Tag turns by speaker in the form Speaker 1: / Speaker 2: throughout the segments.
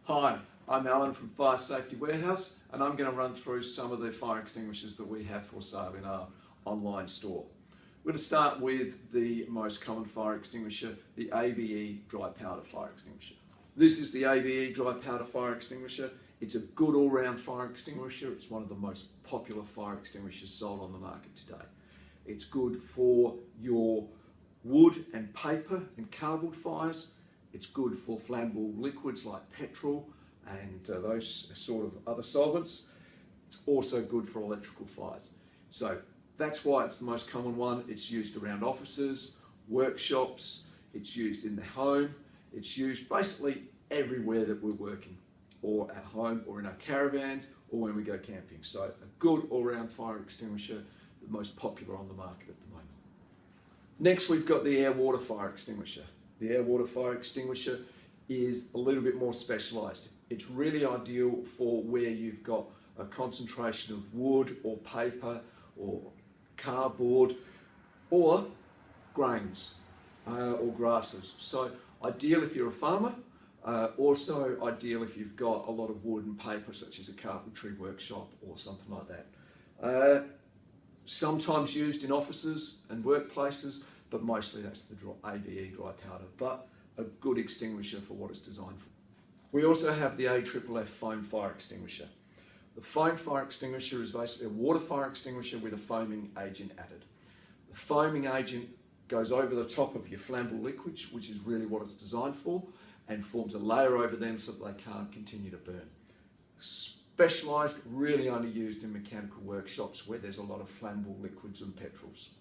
Speaker 1: Hi, I'm Alan from Fire Safety Warehouse, and I'm going to run through some of the fire extinguishers that we have for sale in our online store. We're going to start with the most common fire extinguisher, the ABE dry powder fire extinguisher. This is the ABE dry powder fire extinguisher. It's a good all-round fire extinguisher. It's one of the most popular fire extinguishers sold on the market today. It's good for your wood and paper and cardboard fires. It's good for flammable liquids like petrol and those sort of other solvents. It's also good for electrical fires. So that's why it's the most common one. It's used around offices, workshops, it's used in the home, it's used basically everywhere that we're working, or at home, or in our caravans, or when we go camping. So a good all-round fire extinguisher, the most popular on the market at the moment. Next, we've got the air-water fire extinguisher. The air-water fire extinguisher is a little bit more specialised. It's really ideal for where you've got a concentration of wood or paper or cardboard or grains or grasses. So ideal if you're a farmer, also ideal if you've got a lot of wood and paper, such as a carpentry workshop or something like that. Sometimes used in offices and workplaces, but mostly that's the ABE dry powder, but a good extinguisher for what it's designed for. We also have the AFFF foam fire extinguisher. The foam fire extinguisher is basically a water fire extinguisher with a foaming agent added. The foaming agent goes over the top of your flammable liquids, which is really what it's designed for, and forms a layer over them so that they can't continue to burn. Specialised, really only used in mechanical workshops where there's a lot of flammable liquids and petrols.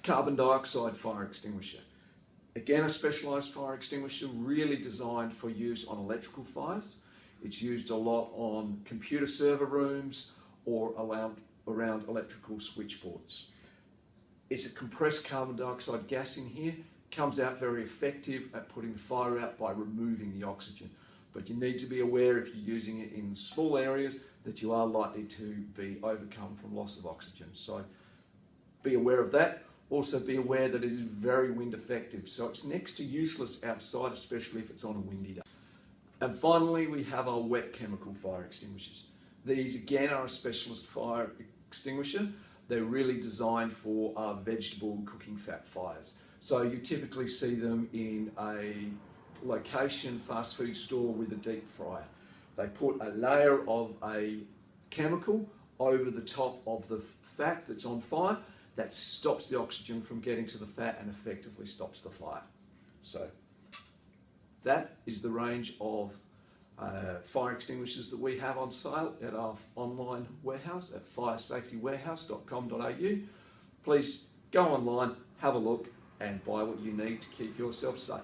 Speaker 1: Carbon dioxide fire extinguisher. Again, a specialised fire extinguisher, really designed for use on electrical fires. It's used a lot on computer server rooms or around electrical switchboards. It's a compressed carbon dioxide gas in here, comes out very effective at putting the fire out by removing the oxygen. But you need to be aware, if you're using it in small areas, that you are likely to be overcome from loss of oxygen. So be aware of that. Also be aware that it is very wind effective, so it's next to useless outside, especially if it's on a windy day. And finally, we have our wet chemical fire extinguishers. These again are a specialist fire extinguisher. They're really designed for our vegetable and cooking fat fires. So you typically see them in a location fast food store with a deep fryer. They put a layer of a chemical over the top of the fat that's on fire. That stops the oxygen from getting to the fat and effectively stops the fire. So that is the range of fire extinguishers that we have on sale at our online warehouse at firesafetywarehouse.com.au. Please go online, have a look and buy what you need to keep yourself safe.